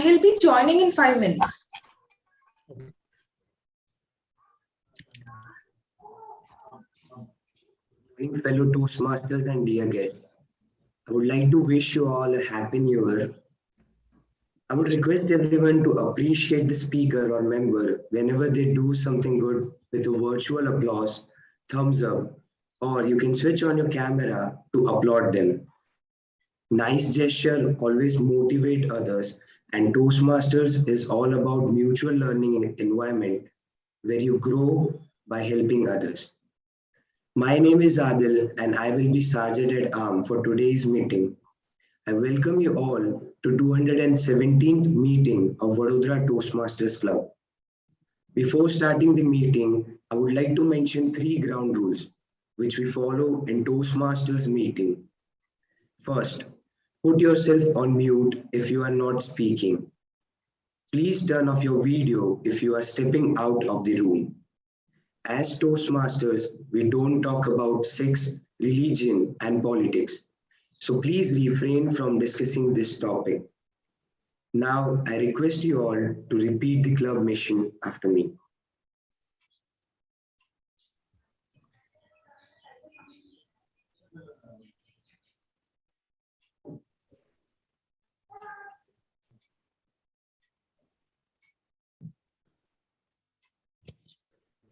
He'll be joining in 5 minutes. Fellow Toastmasters and dear guests, I would like to wish you all a happy new year. I would request everyone to appreciate the speaker or member whenever they do something good with a virtual applause, thumbs up, or you can switch on your camera to applaud them. Nice gesture always motivate others, and Toastmasters is all about mutual learning environment where you grow by helping others. My name is Adil and I will be Sergeant at Arm for today's meeting. I welcome you all to 217th meeting of Vadodara Toastmasters Club. Before starting the meeting, I would like to mention 3 ground rules which we follow in Toastmasters meeting. First, put yourself on mute if you are not speaking. Please turn off your video if you are stepping out of the room. As Toastmasters, we don't talk about sex, religion, and politics. So please refrain from discussing this topic. Now, I request you all to repeat the club mission after me.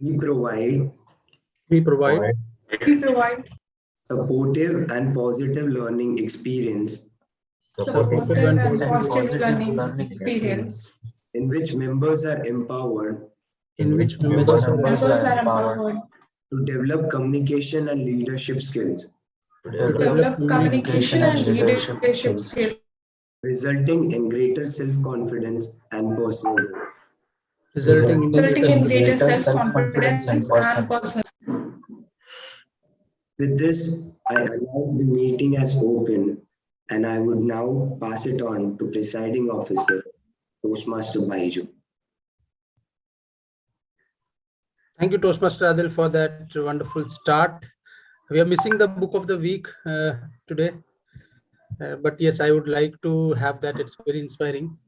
We provide We provide supportive and positive learning experience supportive and positive learning experience in which members are empowered members are empowered to develop communication and leadership skills, to develop communication and leadership skills, resulting in greater self-confidence and personal growth. resulting in greater self-confidence and personal. With this, I announce the meeting as open and I would now pass it on to Presiding Officer, Toastmaster Baiju. Thank you, Toastmaster Adil, for that wonderful start. We are missing the book of the week today. But yes, I would like to have that. It's very inspiring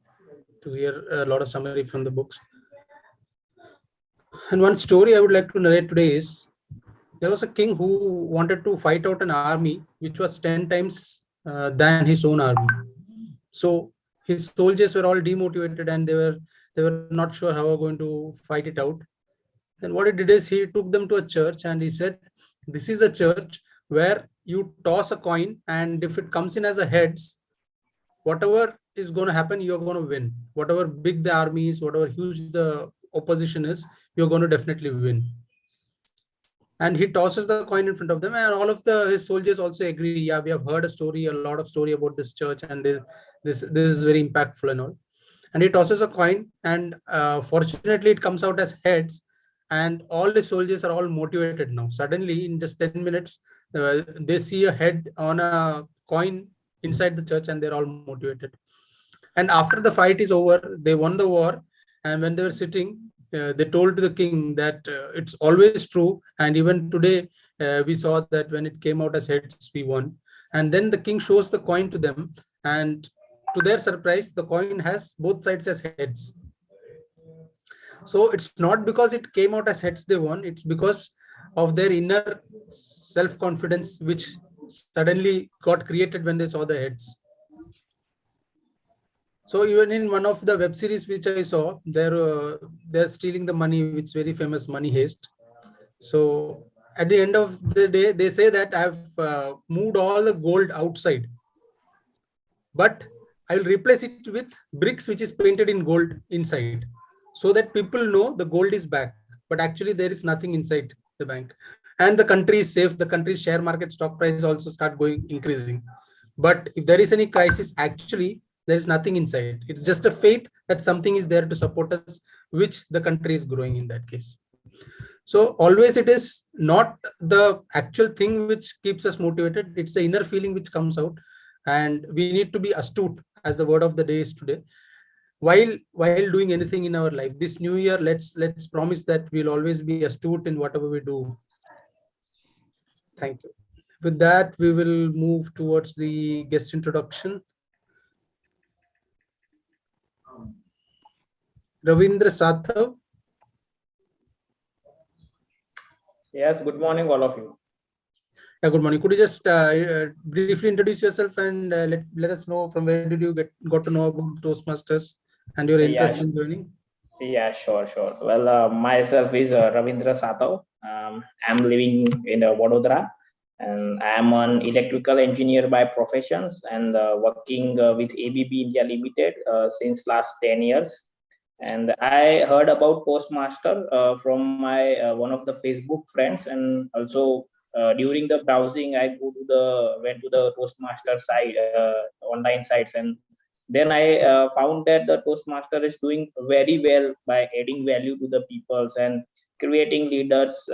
to hear a lot of summary from the books. And one story I would like to narrate today is, there was a king who wanted to fight out an army which was 10 times than his own army. So his soldiers were all demotivated and they were not sure how they were going to fight it out. And what he did is he took them to a church and he said, this is a church where you toss a coin and if it comes in as a heads, whatever is going to happen, you're going to win. Whatever big the army is, whatever huge the opposition is, you're going to definitely win. And he tosses the coin in front of them and all of his soldiers also agree. Yeah, we have heard a lot of story about this church and this is very impactful and all. And he tosses a coin and fortunately it comes out as heads. And all the soldiers are all motivated now. Suddenly, in just 10 minutes, they see a head on a coin inside the church and they're all motivated. And after the fight is over, they won the war. And when they were sitting, they told the king that it's always true. And even today, we saw that when it came out as heads, we won. And then the king shows the coin to them. And to their surprise, the coin has both sides as heads. So it's not because it came out as heads they won, it's because of their inner self-confidence which suddenly got created when they saw the heads. So even in one of the web series which I saw, they're stealing the money, which is very famous, Money Heist. So at the end of the day, they say that I've moved all the gold outside, but I will replace it with bricks which is painted in gold inside, so that people know the gold is back, but actually there is nothing inside the bank. And the country is safe. The country's share market stock price also start increasing. But if there is any crisis, actually there is nothing inside. It's just a faith that something is there to support us, which the country is growing in that case. So always it is not the actual thing which keeps us motivated. It's the inner feeling which comes out, and we need to be astute, as the word of the day is today. While doing anything in our life, this new year, let's promise that we'll always be astute in whatever we do. Thank you. With that, we will move towards the guest introduction. Ravindra Sathav. Yes, good morning, all of you. Yeah, good morning. Could you just briefly introduce yourself and let us know from where did you got to know about Toastmasters and your interest in joining? Yeah, sure. Well, myself is Ravindra Sathav. I'm living in Vadodara, and I'm an electrical engineer by professions and working with ABB India Limited since last 10 years. And I heard about Toastmaster from my one of the Facebook friends, and also during the browsing, I went to the Toastmaster site, online sites, and then I found that the Toastmaster is doing very well by adding value to the peoples and creating leaders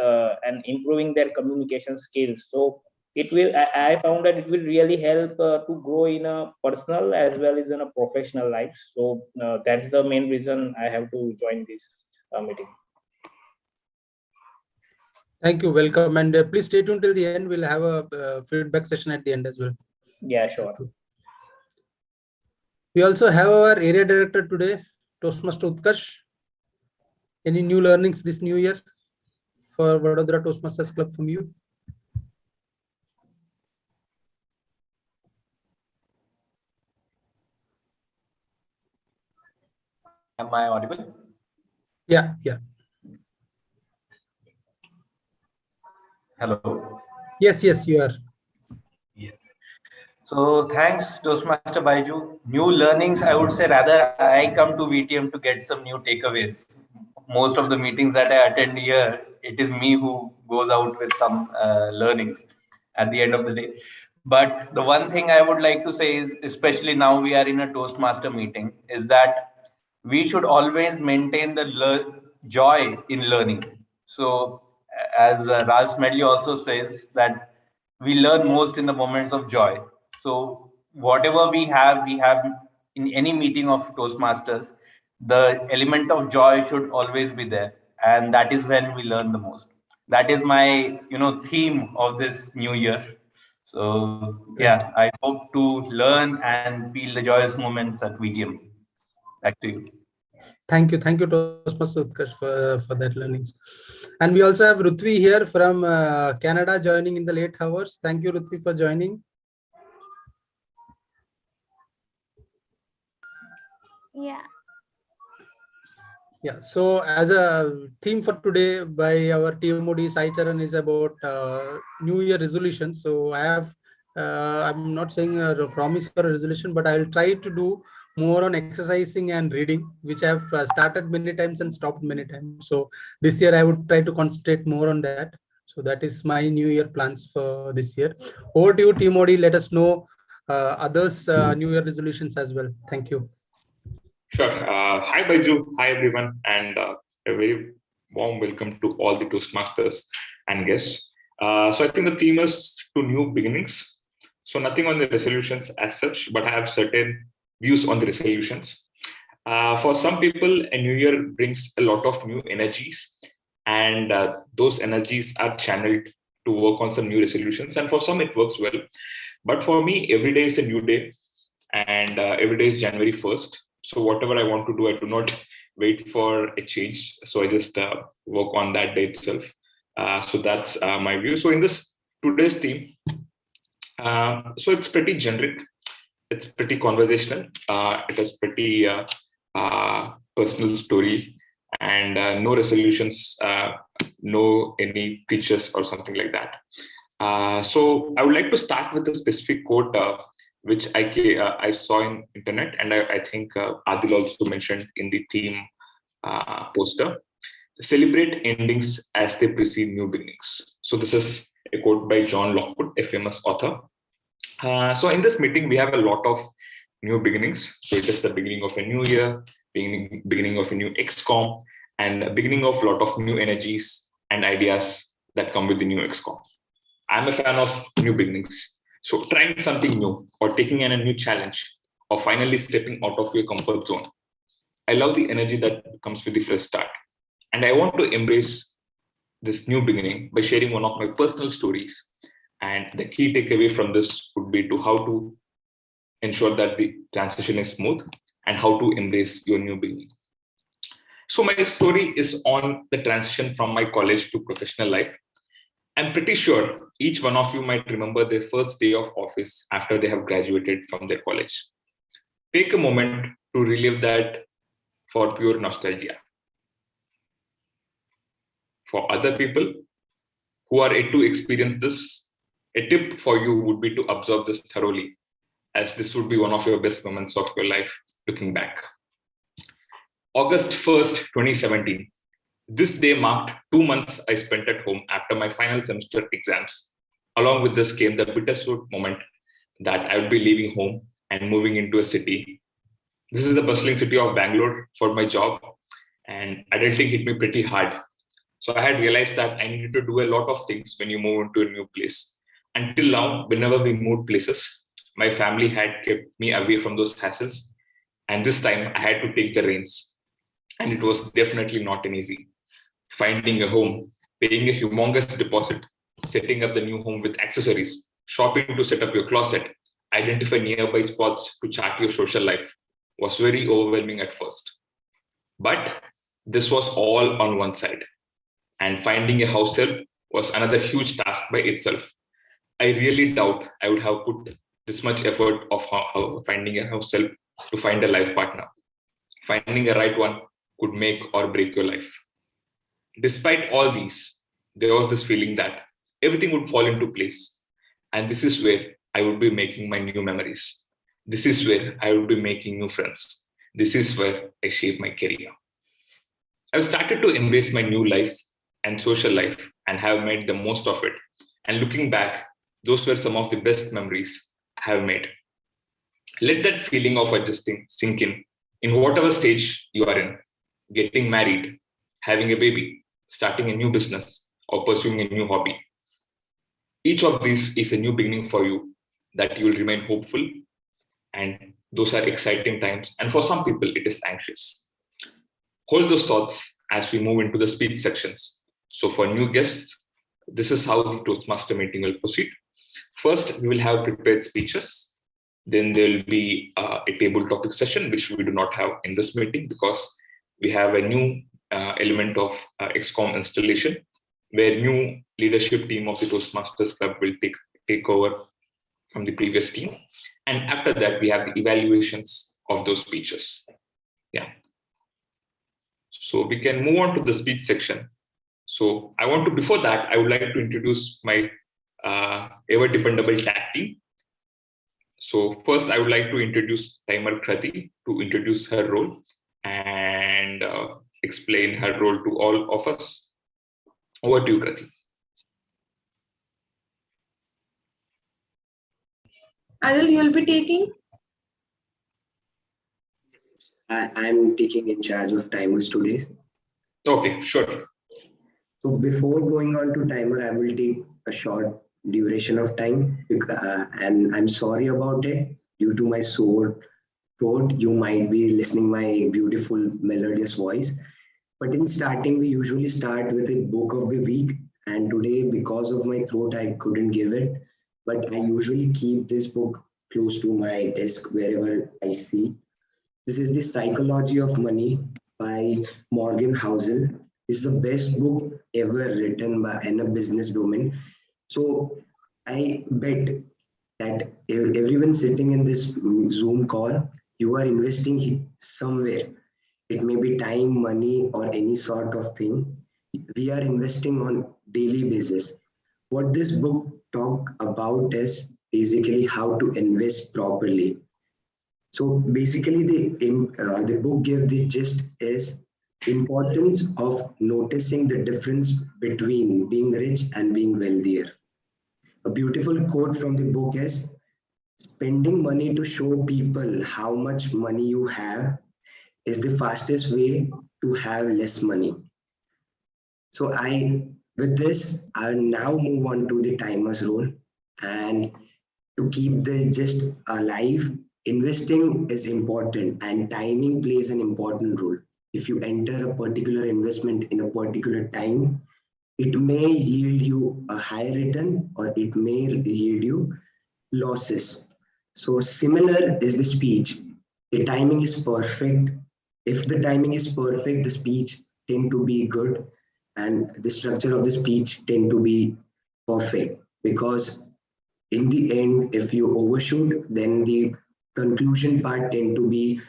and improving their communication skills. So I found that it will really help to grow in a personal as well as in a professional life. So that's the main reason I have to join this meeting. Thank you. Welcome. And please stay tuned till the end. We'll have a feedback session at the end as well. Yeah, sure. We also have our area director today, Toastmaster Utkarsh. Any new learnings this new year for Vadodara Toastmasters Club from you? Am I audible? Yeah. Hello. Yes, you are. Yes. So thanks, Toastmaster Baiju. New learnings, I would say rather I come to VTM to get some new takeaways. Most of the meetings that I attend here, it is me who goes out with some learnings at the end of the day. But the one thing I would like to say is, especially now we are in a Toastmaster meeting, is that we should always maintain the joy in learning. So, as Ralph Smedley also says, that we learn most in the moments of joy. So, whatever we have in any meeting of Toastmasters, the element of joy should always be there, and that is when we learn the most. That is my, theme of this new year. So, yeah, I hope to learn and feel the joyous moments at VTM. Back to you. Thank you, Toastmaster Utkarsh for that learnings. And we also have Rutvi here from Canada joining in the late hours. Thank you, Rutvi, for joining. Yeah. So as a theme for today by our TMOD Sai Charan is about New Year resolution. So I'm not saying a promise or a resolution, but I'll try to do more on exercising and reading, which I've started many times and stopped many times. So this year I would try to concentrate more on that. So that is my New Year plans for this year. Over to you, TMOD. Let us know others' New Year resolutions as well. Thank you. Sure. Hi, Baiju. Hi, everyone. And a very warm welcome to all the Toastmasters and guests. So I think the theme is to new beginnings. So nothing on the resolutions as such, but I have certain views on the resolutions. For some people, a new year brings a lot of new energies, and those energies are channeled to work on some new resolutions. And for some, it works well. But for me, every day is a new day, and every day is January 1st. So whatever I want to do, I do not wait for a change. So I just work on that day itself. So that's my view. So in this today's theme, so it's pretty generic. It's pretty conversational. It is pretty personal story, and no resolutions, no any preachers or something like that. So I would like to start with a specific quote which I saw in internet, and I think Adil also mentioned in the theme poster. Celebrate endings as they precede new beginnings. So this is a quote by John Lockwood, a famous author. So in this meeting, we have a lot of new beginnings. So it is the beginning of a new year, beginning of a new XCOM, and the beginning of a lot of new energies and ideas that come with the new XCOM. I'm a fan of new beginnings. So trying something new or taking in a new challenge or finally stepping out of your comfort zone. I love the energy that comes with the fresh start. And I want to embrace this new beginning by sharing one of my personal stories. And the key takeaway from this would be to how to ensure that the transition is smooth and how to embrace your new beginning. So my story is on the transition from my college to professional life. I'm pretty sure each one of you might remember their first day of office after they have graduated from their college. Take a moment to relive that for pure nostalgia. For other people who are yet to experience this, a tip for you would be to observe this thoroughly, as this would be one of your best moments of your life looking back. August 1st, 2017. This day marked 2 months I spent at home after my final semester exams. Along with this came the bittersweet moment that I would be leaving home and moving into a city. This is the bustling city of Bangalore for my job, and adulting hit me pretty hard. So I had realized that I needed to do a lot of things when you move into a new place. Until now, whenever we moved places, my family had kept me away from those hassles. And this time I had to take the reins. And it was definitely not an easy. Finding a home, paying a humongous deposit, setting up the new home with accessories, shopping to set up your closet, identify nearby spots to chart your social life was very overwhelming at first. But this was all on one side. And finding a house help was another huge task by itself. I really doubt I would have put this much effort of finding a house help to find a life partner. Finding a right one could make or break your life. Despite all these, there was this feeling that everything would fall into place. And this is where I would be making my new memories. This is where I would be making new friends. This is where I shape my career. I've started to embrace my new life and social life and have made the most of it. And looking back, those were some of the best memories I have made. Let that feeling of adjusting sink in whatever stage you are in, getting married, having a baby, starting a new business, or pursuing a new hobby. Each of these is a new beginning for you that you will remain hopeful, and those are exciting times. And for some people, it is anxious. Hold those thoughts as we move into the speech sections. So for new guests, this is how the Toastmaster meeting will proceed. First, we will have prepared speeches. Then there will be a table topic session, which we do not have in this meeting because we have a new element of XCOM installation, where new leadership team of the Toastmasters Club will take over from the previous team. And after that, we have the evaluations of those speeches. Yeah. So we can move on to the speech section. So before that, I would like to introduce my ever dependable tag team. So first, I would like to introduce Timer Krati to introduce her role and explain her role to all of us. Over to you, Krati. Adil, you'll be taking? I'm taking in charge of timers today. Okay, sure. So before going on to timer, I will take a short duration of time, and I'm sorry about it. Due to my sore throat, you might be listening my beautiful melodious voice. But in starting, we usually start with a book of the week. And today, because of my throat, I couldn't give it. But I usually keep this book close to my desk wherever I see. This is The Psychology of Money by Morgan Housel. It's the best book ever written in a business domain. So I bet that everyone sitting in this Zoom call, you are investing somewhere. It may be time, money, or any sort of thing. We are investing on daily basis. What this book talk about is basically how to invest properly. So basically, the book gives the gist is importance of noticing the difference between being rich and being wealthier. A beautiful quote from the book is, spending money to show people how much money you have is the fastest way to have less money. So with this, I'll now move on to the timer's role. And to keep the gist alive, investing is important and timing plays an important role. If you enter a particular investment in a particular time, it may yield you a higher return or it may yield you losses. So similar is the speech. The timing is perfect. If the timing is perfect, the speech tend to be good, and the structure of the speech tend to be perfect. Because in the end, if you overshoot, then the conclusion part tend to be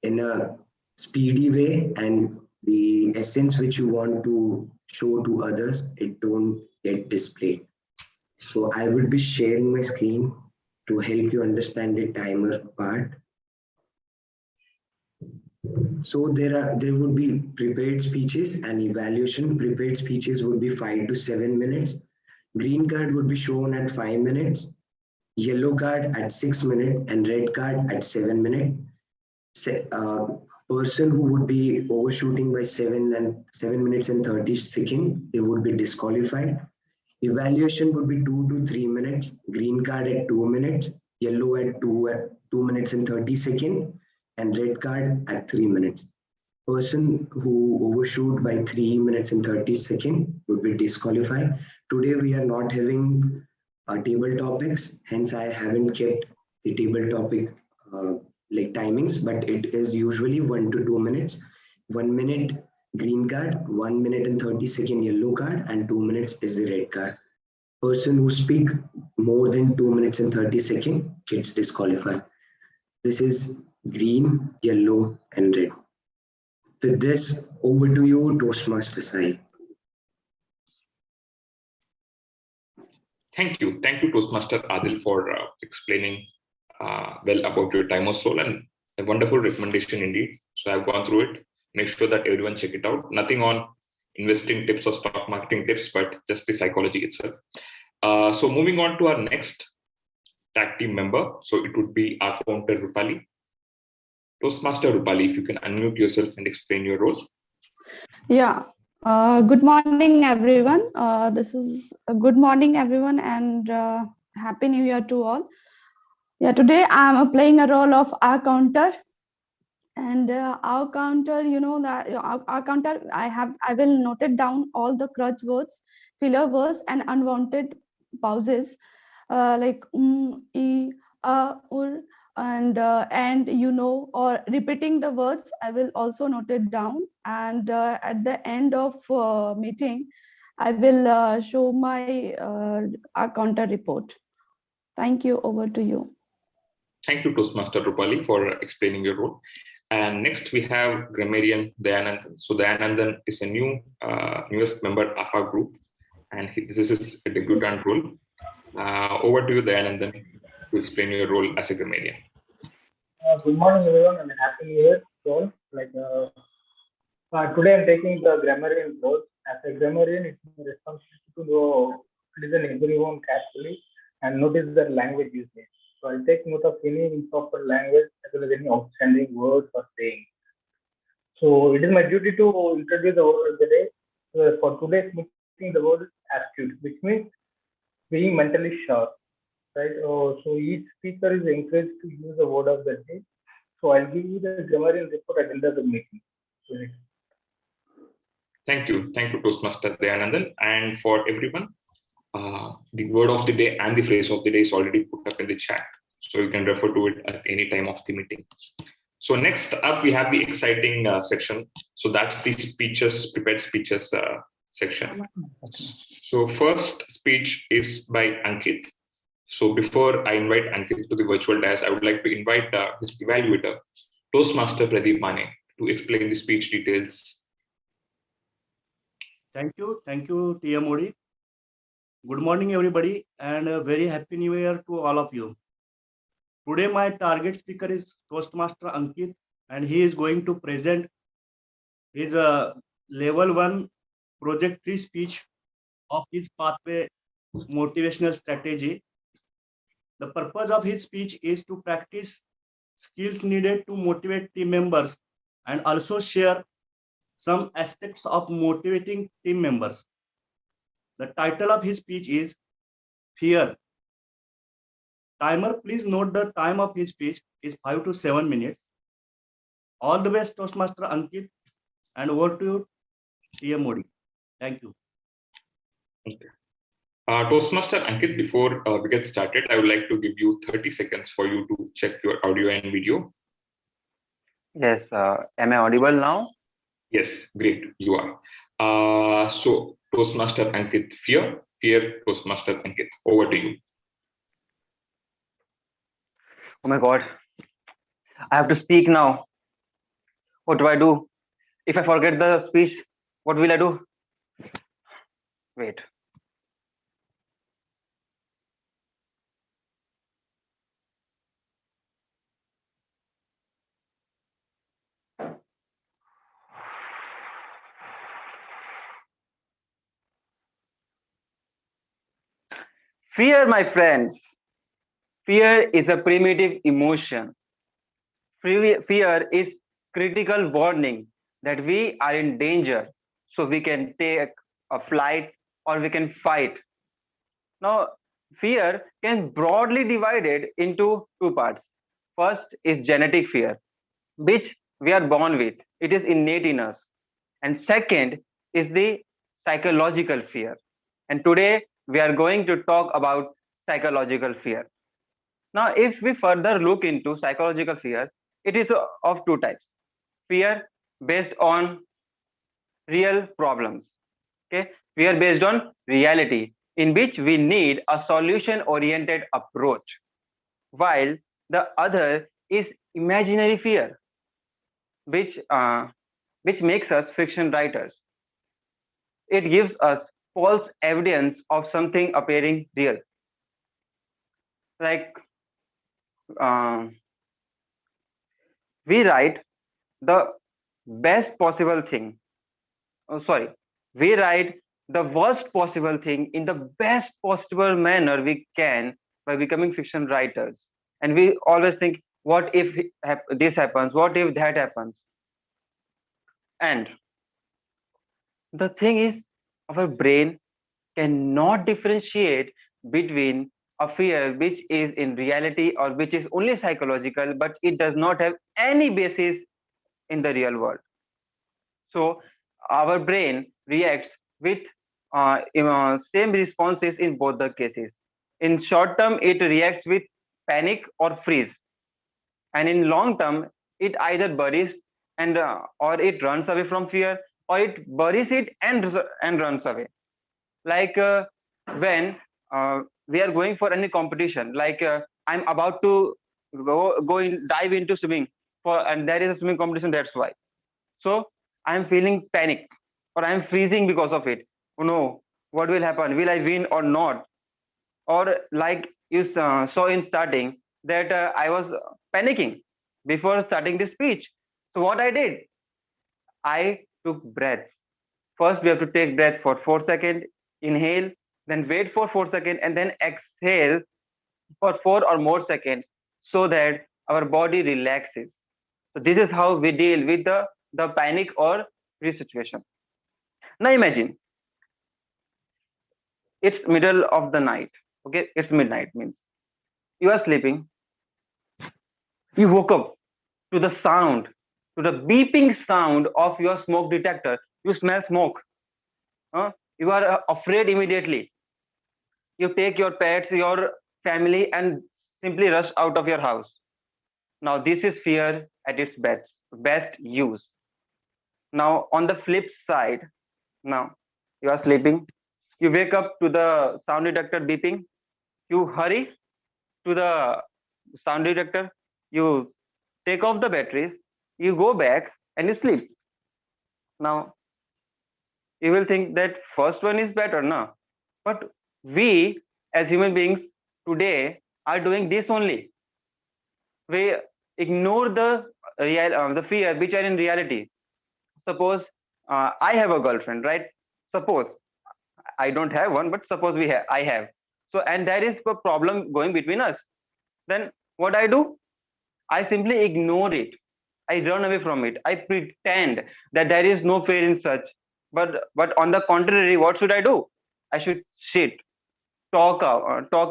in a speedy way, and the essence which you want to show to others, it don't get displayed. So I would be sharing my screen to help you understand the timer part. So there would be prepared speeches and evaluation. Prepared speeches would be 5 to 7 minutes. Green card would be shown at 5 minutes, yellow card at 6 minutes, and red card at 7 minutes. Person who would be overshooting by 7 minutes and 30 seconds, they would be disqualified. Evaluation would be 2 to 3 minutes, green card at 2 minutes, yellow at 2 minutes and 30 seconds, and red card at 3 minutes. Person who overshoot by 3 minutes and 30 seconds would be disqualified. Today we are not having table topics, hence I haven't kept the table topic like timings, but it is usually 1 to 2 minutes. 1 minute green card, 1 minute and 30 second yellow card, and 2 minutes is the red card. Person who speak more than 2 minutes and 30 seconds gets disqualified. This is green, yellow, and red. With this, over to you, Toastmaster Sai. Thank you, Toastmaster Adil, for explaining well about your timer's role, and a wonderful recommendation indeed. So I've gone through it. Make sure that everyone check it out. Nothing on investing tips or stock marketing tips, but just the psychology itself. So moving on to our next tag team member. So it would be our counter Rupali. Toastmaster Rupali, if you can unmute yourself and explain your role. Yeah. Good morning, everyone. This is good morning, everyone, and happy New Year to all. Yeah, today I'm playing a role of our counter, and our counter, you know that our counter. I will note it down all the crutch words, filler words, and unwanted pauses, like e, ur, and or repeating the words. I will also note it down, and at the end of meeting I will show my our counter report. Thank you. Over to you. Thank you, Toastmaster Rupali, for explaining your role. And next we have grammarian Dayanandan. So Dayanandan is a newest member of our group, and this is a debutant role. Over to you, Dayanandan, to explain your role as a grammarian. Good morning, everyone, and happy New Year to all. Today I'm taking the grammarian role. As a grammarian, it's my responsibility to know listen everyone carefully and notice the language usage. So I'll take note of any improper language as well as any outstanding words or sayings. So it is my duty to introduce the word of the day. So for today's meeting, the word is astute, which means being mentally sharp. Right? So each speaker is encouraged to use the word of the day. So I'll give you the grammarian report at the end of the meeting. Thank you, Toastmaster Dayanandan. And for everyone, the word of the day and the phrase of the day is already put up in the chat, so you can refer to it at any time of the meeting. So next up, we have the exciting section. So that's the prepared speeches section. So first speech is by Ankit. So before I invite Ankit to the virtual dais, I would like to invite his evaluator, Toastmaster Pradeep Mane, to explain the speech details. Thank you, TM Modi. Good morning, everybody, and a very happy New Year to all of you. Today, my target speaker is Toastmaster Ankit, and he is going to present his level 1 project 3 speech of his pathway motivational strategy. The purpose of his speech is to practice skills needed to motivate team members and also share some aspects of motivating team members. The title of his speech is Fear. Timer, please note the time of his speech is 5 to 7 minutes. All the best, Toastmaster Ankit, and over to you, TM Modi. Thank you. Okay. Toastmaster Ankit, before we get started, I would like to give you 30 seconds for you to check your audio and video. Yes, am I audible now? Yes, great, you are. So, Toastmaster Ankit, fear, Toastmaster Ankit, over to you. Oh my God, I have to speak now. What do I do? If I forget the speech, what will I do? Wait. Fear, my friends. Fear is a primitive emotion. Fear is critical warning that we are in danger, so we can take a flight or we can fight. Now, fear can broadly divided into two parts. First is genetic fear, which we are born with. It is innate in us. And second is the psychological fear. And today we are going to talk about psychological fear. Now, if we further look into psychological fear, it is of two types. Fear based on real problems. Okay, fear based on reality, in which we need a solution oriented approach, while the other is imaginary fear, which which makes us fiction writers. It gives us false evidence of something appearing real. Like we write the best possible thing. Oh, sorry, we write the worst possible thing in the best possible manner we can by becoming fiction writers. And we always think, what if this happens? What if that happens? And the thing is, our brain cannot differentiate between a fear which is in reality or which is only psychological, but it does not have any basis in the real world. So our brain reacts with same responses in both the cases. In short term, it reacts with panic or freeze, and in long term, it either buries and or it runs away from fear, or it buries it and runs away. Like when we are going for any competition, like I'm about to dive into swimming for, and there is a swimming competition. That's why. So I'm feeling panic or I'm freezing because of it. Oh no, what will happen? Will I win or not? Or like you saw in starting that I was panicking before starting the speech. So what I did, I took breaths. First, we have to take breath for 4 seconds, inhale, then wait for 4 seconds, and then exhale for 4 or more seconds so that our body relaxes. So this is how we deal with the panic or freeze situation. Now imagine it's middle of the night. Okay, it's midnight means you are sleeping. You woke up to the sound, to the beeping sound of your smoke detector. You smell smoke. Huh? You are afraid immediately. You take your pets, your family, and simply rush out of your house. Now this is fear at its best use. Now on the flip side, now you are sleeping. You wake up to the sound detector beeping. You hurry to the sound detector. You take off the batteries. You go back and you sleep. Now you will think that first one is better, no? But we as human beings today are doing this only. We ignore the fear which are in reality. Suppose I have a girlfriend, right? Suppose I don't have one, but suppose I have. So and there is a problem going between us. Then what I do? I simply ignore it. I run away from it. I pretend that there is no fear in such. But on the contrary, what should I do? I should talk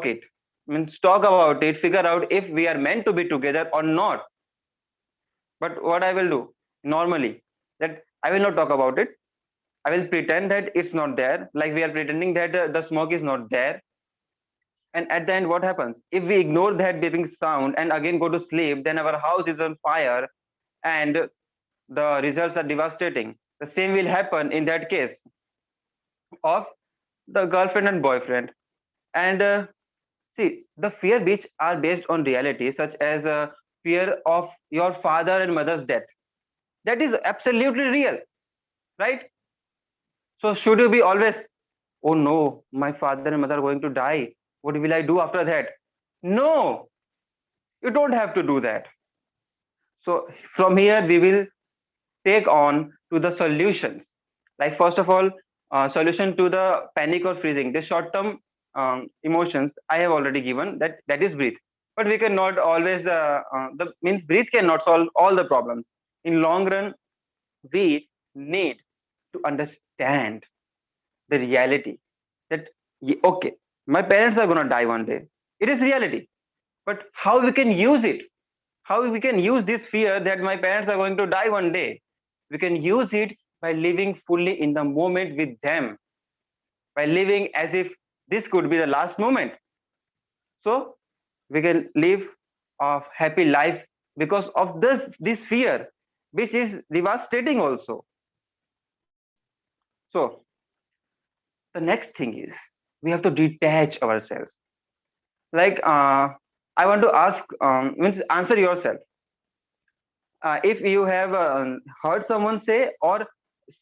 it. Means talk about it. Figure out if we are meant to be together or not. But what I will do normally, that I will not talk about it. I will pretend that it's not there. Like we are pretending that the smoke is not there. And at the end, what happens? If we ignore that beeping sound and again go to sleep, then our house is on fire. and the results are devastating. The same will happen in that case of the girlfriend and boyfriend. And see, the fear which are based on reality, such as fear of your father and mother's death, that is absolutely real, right? So should you be always, oh no, my father and mother are going to die. What will I do after that? No, you don't have to do that. So from here, we will take on to the solutions. Like first of all, solution to the panic or freezing. The short-term emotions I have already given, that is breathe. But we cannot always the means breathe cannot solve all the problems. In long run, we need to understand the reality that okay, my parents are gonna die one day. It is reality, but how we can use it? How we can use this fear that my parents are going to die one day? We can use it by living fully in the moment with them, by living as if this could be the last moment. So we can live a happy life because of this fear, which is devastating also. So the next thing is we have to detach ourselves. Like I want to ask, means answer yourself. If you have heard someone say or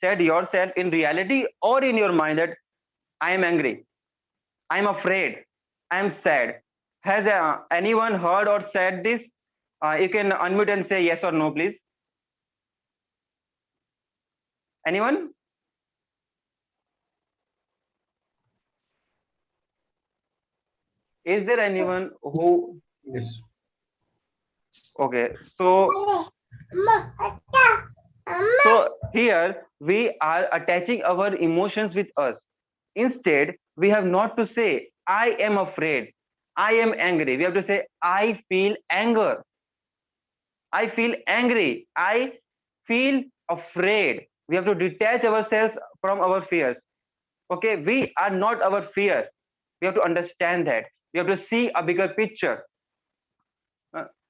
said yourself in reality or in your mind that I am angry, I am afraid, I am sad. Has anyone heard or said this? You can unmute and say yes or no, please. Anyone? Is there anyone who? Yes. Okay, so here we are attaching our emotions with us. Instead, we have not to say, I am afraid, I am angry. We have to say, I feel anger, I feel angry, I feel afraid. We have to detach ourselves from our fears. Okay, we are not our fear. We have to understand that. We have to see a bigger picture.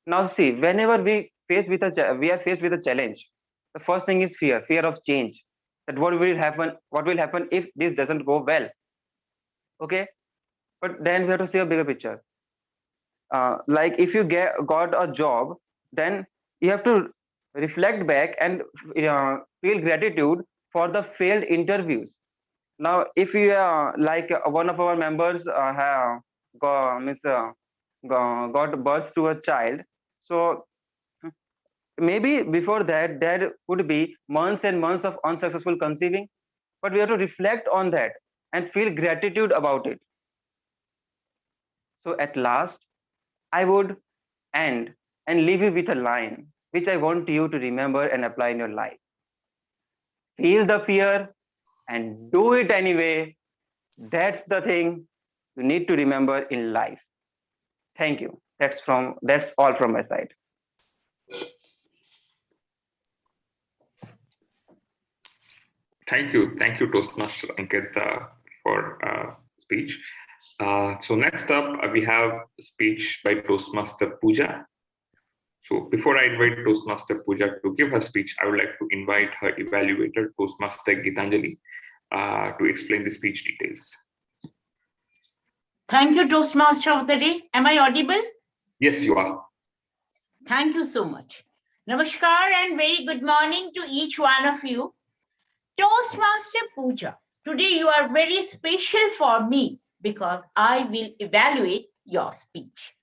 Now see, whenever we are faced with a challenge, the first thing is fear of change. That what will happen if this doesn't go well? Okay, but then we have to see a bigger picture. Like if you got a job, then you have to reflect back and feel gratitude for the failed interviews. Now, if you like one of our members got birth to a child, so maybe before that there could be months and months of unsuccessful conceiving, but we have to reflect on that and feel gratitude about it. So at last, I would end and leave you with a line which I want you to remember and apply in your life. Feel the fear and do it anyway. That's the thing you need to remember in life. Thank you. That's all from my side. Thank you, Toastmaster Ankit, for speech. So next up, we have a speech by Toastmaster Pooja. So before I invite Toastmaster Pooja to give her speech, I would like to invite her evaluator, Toastmaster Gitanjali, to explain the speech details. Thank you, Toastmaster of the day. Am I audible? Yes, you are. Thank you so much. Namaskar and very good morning to each one of you. Toastmaster Pooja, today you are very special for me because I will evaluate your speech.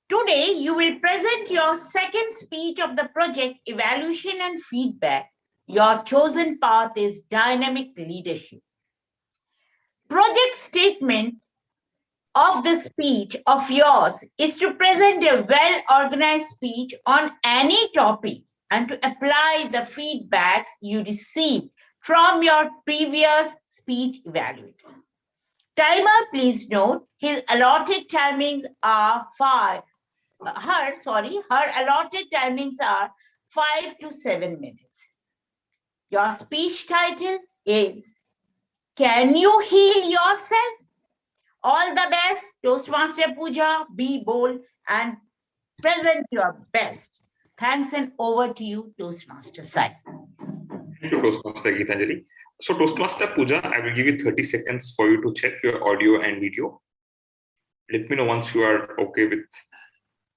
Today, you will present your second speech of the project Evaluation and Feedback. Your chosen path is dynamic leadership. Project statement of the speech of yours is to present a well-organized speech on any topic and to apply the feedbacks you received from your previous speech evaluators. Timer, please note, his allotted timings are her allotted timings are 5 to 7 minutes. Your speech title is Can You Heal Yourself? All the best, Toastmaster Pooja. Be bold and present your best. Thanks, and over to you, Toastmaster Sai. Thank you, Toastmaster Geetanjali. So, Toastmaster Pooja, I will give you 30 seconds for you to check your audio and video. Let me know once you are okay with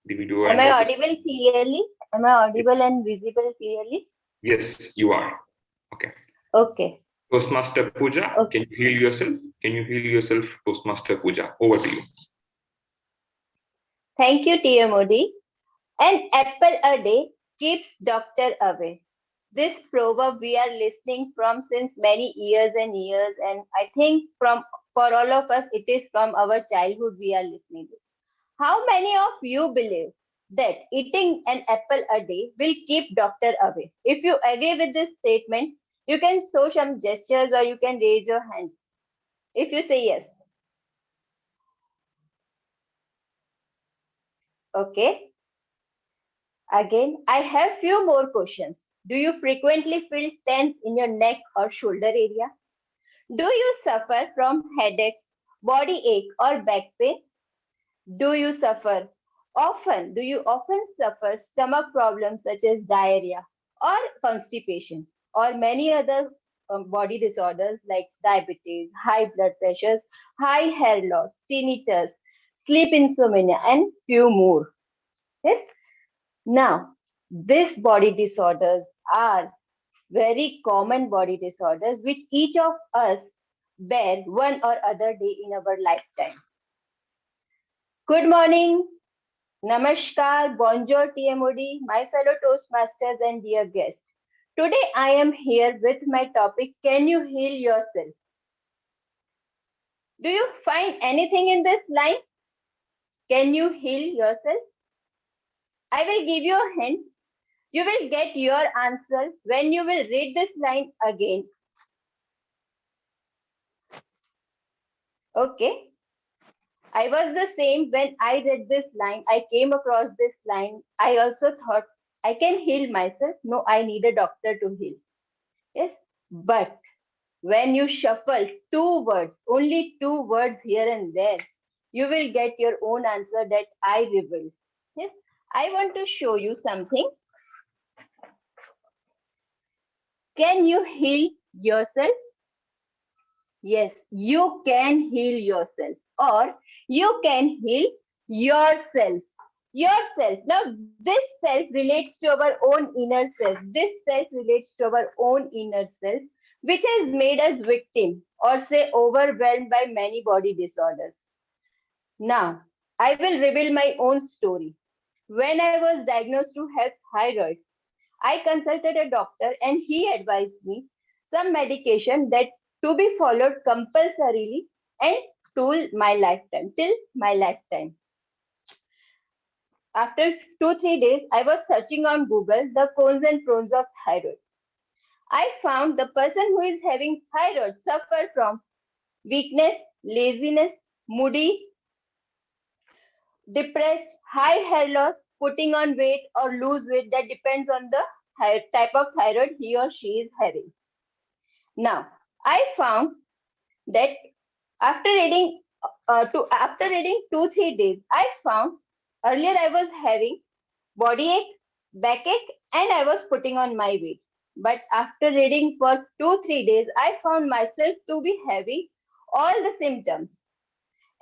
the video. Am I audible clearly? Am I audible and visible clearly? Yes, you are. Okay. Okay. Toastmaster Pooja, Okay. can you heal yourself? Can you heal yourself, Toastmaster Pooja? Over to you. Thank you, TMOD. An apple a day keeps doctor away. This proverb we are listening from since many years and years, and I think for all of us, it is from our childhood we are listening this. How many of you believe that eating an apple a day will keep doctor away? If you agree with this statement, you can show some gestures or you can raise your hand. If you say yes. Okay. Again, I have few more questions. Do you frequently feel tense in your neck or shoulder area? Do you suffer from headaches, body ache or back pain? Do you suffer often? Do you often suffer stomach problems such as diarrhea or constipation or many other body disorders like diabetes, high blood pressures, high hair loss, tinnitus, sleep insomnia, and few more? Yes. Now, these body disorders are very common body disorders which each of us bear one or other day in our lifetime. Good morning, namaskar, bonjour TMOD, my fellow Toastmasters and dear guests. Today I am here with my topic, can you heal yourself? Do you find anything in this line? Can you heal yourself? I will give you a hint. You will get your answer when you will read this line again. Okay. I was the same when I read this line. I came across this line. I also thought I can heal myself. No, I need a doctor to heal. Yes. But when you shuffle two words, only two words here and there, you will get your own answer that I revealed. Yes. I want to show you something. Can you heal yourself? Yes, you can heal yourself, or you can heal yourself. Yourself. Now, this self relates to our own inner self. This self relates to our own inner self, which has made us victim or say overwhelmed by many body disorders. Now, I will reveal my own story. When I was diagnosed to have thyroid, I consulted a doctor and he advised me some medication that to be followed compulsorily and till my lifetime. After 2-3 days, I was searching on Google the cons and pros of thyroid. I found the person who is having thyroid suffer from weakness, laziness, moody, depressed, high hair loss, putting on weight or lose weight. That depends on the type of thyroid he or she is having. Now, I found that after reading 2-3 days, I found earlier I was having body ache, backache, and I was putting on my weight. But after reading for 2-3 days, I found myself to be having all the symptoms.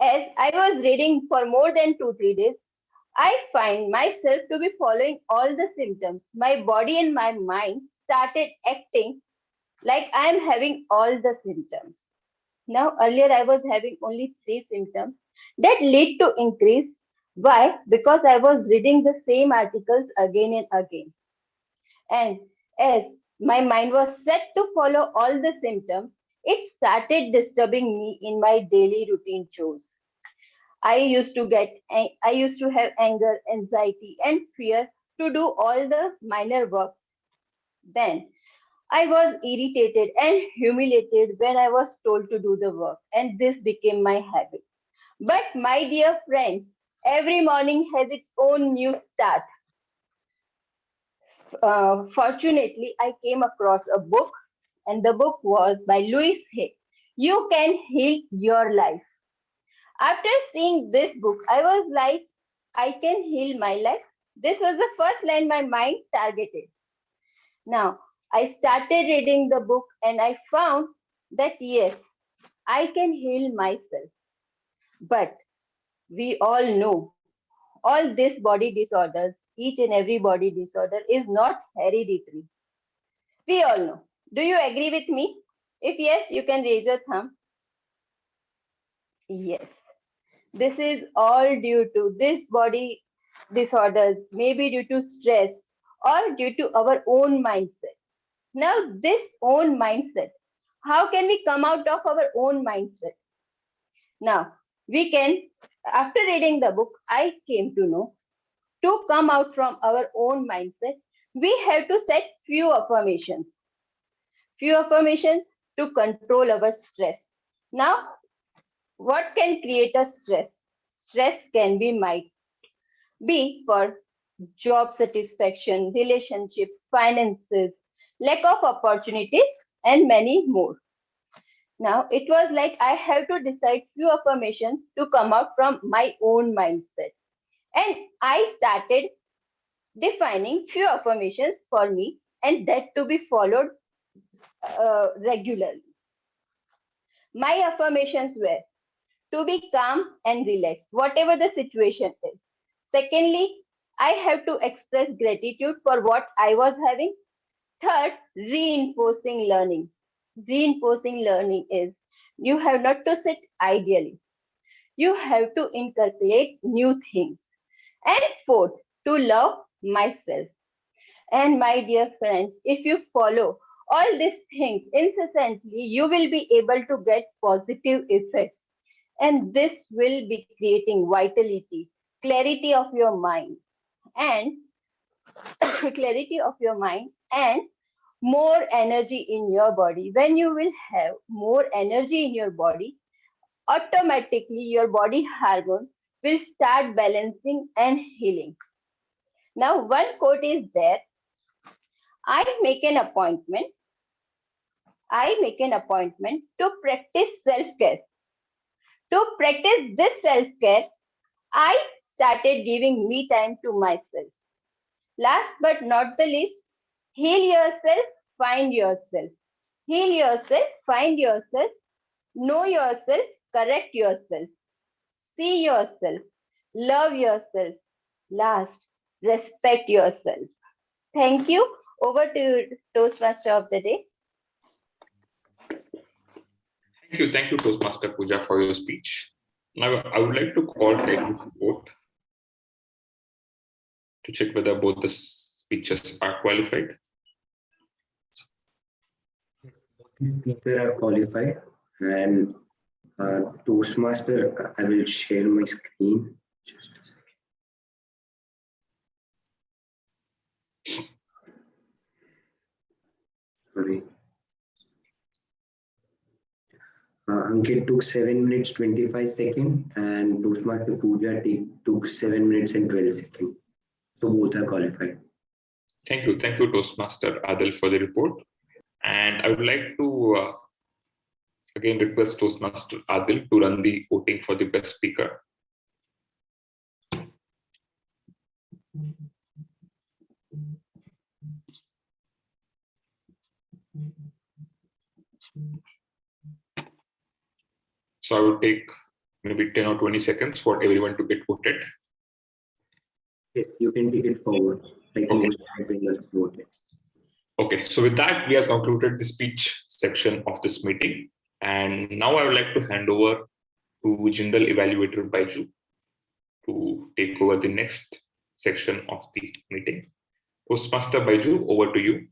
As I was reading for more than 2-3 days, I find myself to be following all the symptoms. My body and my mind started acting like I am having all the symptoms. Now, earlier I was having only 3 symptoms that lead to increase. Why? Because I was reading the same articles again and again. And as my mind was set to follow all the symptoms, it started disturbing me in my daily routine chores. I used to have anger, anxiety, and fear to do all the minor works. Then I was irritated and humiliated when I was told to do the work, and this became my habit. But my dear friends, every morning has its own new start. Fortunately, I came across a book, and the book was by Louis Hay. You Can Heal Your Life. After seeing this book, I was like, I can heal my life. This was the first line my mind targeted. Now, I started reading the book and I found that yes, I can heal myself. But we all know all these body disorders, each and every body disorder is not hereditary. We all know. Do you agree with me? If yes, you can raise your thumb. Yes. This is all due to this body disorders, maybe due to stress or due to our own mindset. Now, this own mindset, how can we come out of our own mindset? Now, we can, after reading the book, I came to know to come out from our own mindset, we have to set few affirmations. Few affirmations to control our stress. Now, what can create a stress? Stress can be might be for job satisfaction, relationships, finances, lack of opportunities, and many more. Now, it was like I have to decide few affirmations to come out from my own mindset. And I started defining few affirmations for me and that to be followed regularly. My affirmations were to be calm and relaxed, whatever the situation is. Secondly, I have to express gratitude for what I was having. Third, reinforcing learning. Reinforcing learning is you have not to sit ideally. You have to inculcate new things. And fourth, to love myself. And my dear friends, if you follow all these things incessantly, you will be able to get positive effects. And this will be creating vitality, clarity of your mind, and clarity of your mind, and more energy in your body. When you will have more energy in your body, automatically your body hormones will start balancing and healing. Now, one quote is there. I make an appointment to practice self-care. To practice this self-care, I started giving me time to myself. Last but not the least, heal yourself, find yourself. Heal yourself, find yourself, know yourself, correct yourself, see yourself, love yourself. Last, respect yourself. Thank you. Over to you, Toastmaster of the day. Thank you, Toastmaster Pooja, for your speech. Now, I would like to call Tech support to check whether both the speeches are qualified. Speakers are qualified, and Toastmaster, I will share my screen. Just a second. Sorry. Ankit took 7 minutes 25 seconds, and Toastmaster Pooja took 7 minutes and 12 seconds. So both are qualified. Thank you, Toastmaster Adil, for the report. And I would like to again request Toastmaster Adil to run the voting for the best speaker. So I would take maybe 10 or 20 seconds for everyone to get voted. Yes, you can take it forward. Okay, so with that, we have concluded the speech section of this meeting. And now I would like to hand over to General Evaluator Baiju to take over the next section of the meeting. Toastmaster Baiju, over to you.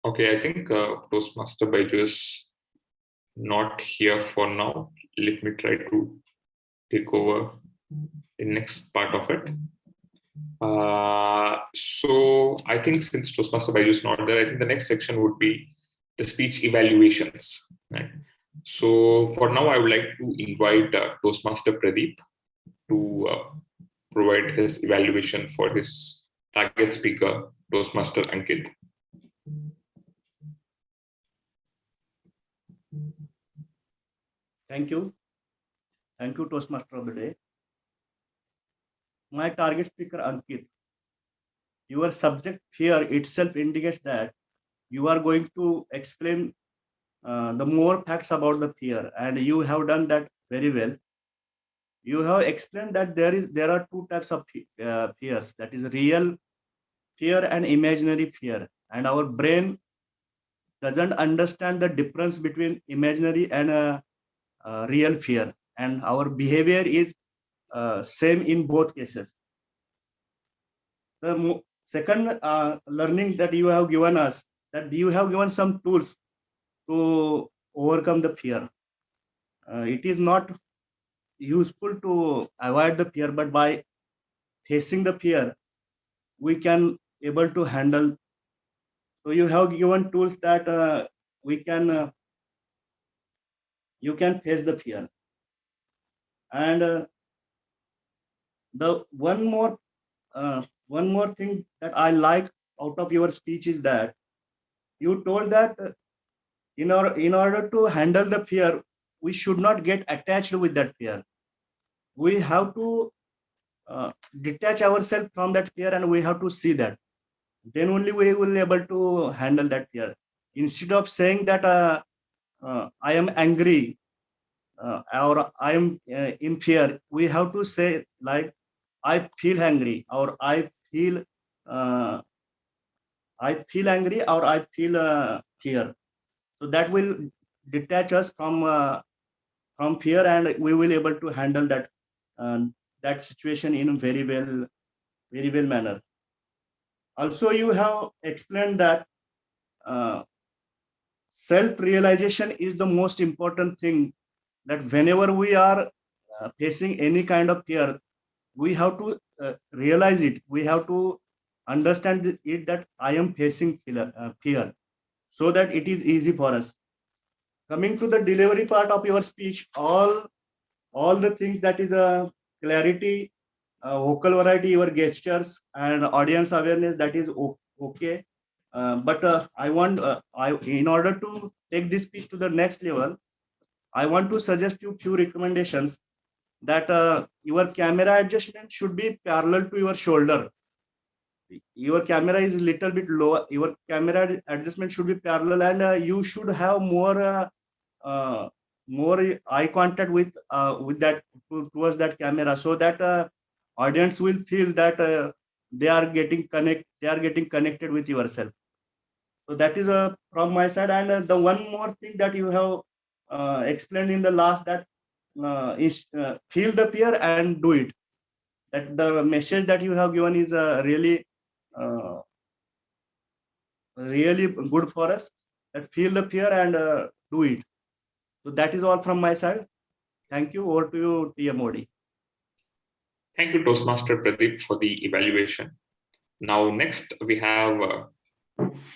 Okay, I think Toastmaster Baiju is not here for now. Let me try to take over the next part of it. So I think since Toastmaster Baiju is not there, I think the next section would be the speech evaluations. Right? So for now, I would like to invite Toastmaster Pradeep to provide his evaluation for his target speaker, Toastmaster Ankit. Thank you. Thank you, Toastmaster of the day. My target speaker, Ankit. Your subject fear itself indicates that you are going to explain the more facts about the fear, and you have done that very well. You have explained that there are two types of fears, that is real fear and imaginary fear, and our brain doesn't understand the difference between imaginary and real fear, and our behavior is same in both cases. The second learning that you have given us, that you have given some tools to overcome the fear. It is not useful to avoid the fear, but by facing the fear, we can able to handle. So you have given tools that you can face the fear. And the one more thing that I like out of your speech is that you told that in order to handle the fear, we should not get attached with that fear. We have to detach ourselves from that fear, and we have to see that. Then only we will be able to handle that fear. Instead of saying that I am angry or I am in fear, we have to say like I feel angry, or I feel angry, or I feel fear. So that will detach us from fear, and we will able to handle that situation in very well manner. Also, you have explained that self-realization is the most important thing, that whenever we are facing any kind of fear, we have to realize it. We have to understand it, that I am facing fear, so that it is easy for us. Coming to the delivery part of your speech, all the things that is a clarity, vocal variety, your gestures, and audience awareness, that is okay. But in order to take this speech to the next level, I want to suggest you few recommendations, that your camera adjustment should be parallel to your shoulder. Your camera is little bit low. Your camera adjustment should be parallel, and you should have more eye contact with that towards that camera, so that audience will feel that they are getting connected with yourself. So that is from my side. And the one more thing that you have explained in the last, that is feel the fear and do it. That the message that you have given is really good for us. That feel the fear and do it. So that is all from my side. Thank you. Over to you, TM Modi. Thank you, Toastmaster Pradeep, for the evaluation. Now, next we have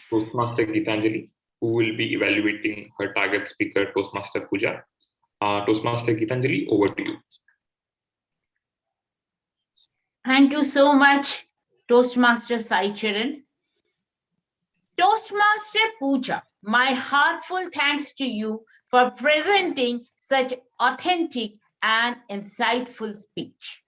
Toastmaster Gitanjali, who will be evaluating her target speaker, Toastmaster Pooja. Toastmaster Gitanjali, over to you. Thank you so much, Toastmaster Sai Charan. Toastmaster Pooja, my heartfelt thanks to you for presenting such authentic and insightful speech.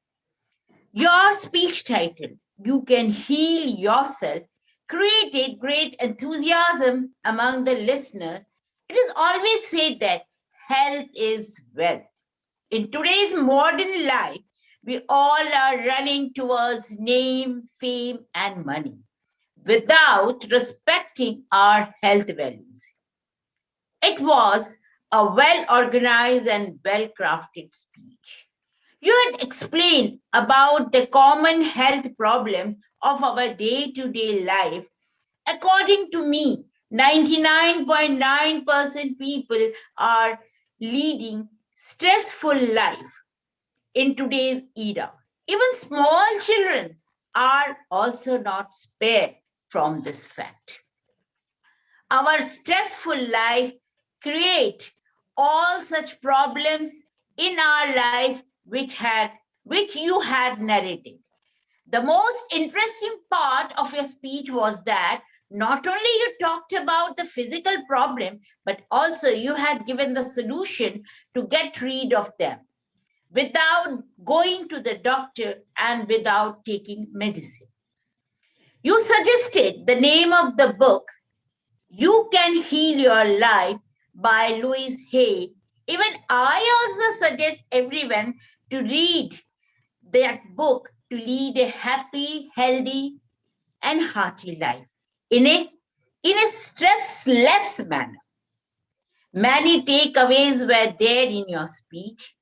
Your speech title, You Can Heal Yourself, created great enthusiasm among the listener. It is always said that health is wealth. In today's modern life, we all are running towards name, fame, and money without respecting our health values. It was a well organized and well crafted speech. You had explained about the common health problems of our day to day life. According to me, 99.9% people are leading stressful life in today's era. Even small children are also not spared from this fact. Our stressful life create all such problems in our life which had which you had narrated. The most interesting part of your speech was that not only you talked about the physical problem, but also you had given the solution to get rid of them without going to the doctor and without taking medicine. You suggested the name of the book, You Can Heal Your Life by Louise Hay. Even I also suggest everyone to read that book to lead a happy, healthy, and hearty life in a stressless manner. Many takeaways were there in your speech.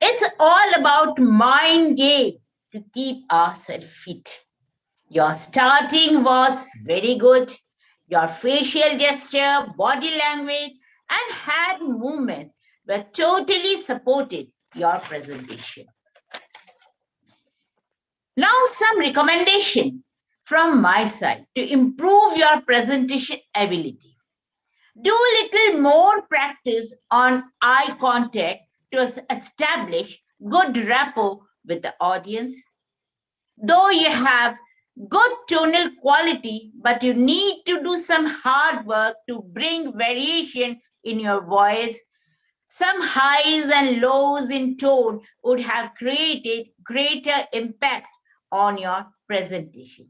It's all about mind game to keep ourselves fit. Your starting was very good. Your facial gesture, body language, and hand movement were totally supported your presentation. Now, some recommendation from my side to improve your presentation ability. Do a little more practice on eye contact to establish good rapport with the audience. Though you have good tonal quality, but you need to do some hard work to bring variation in your voice. Some highs and lows in tone would have created greater impact on your presentation.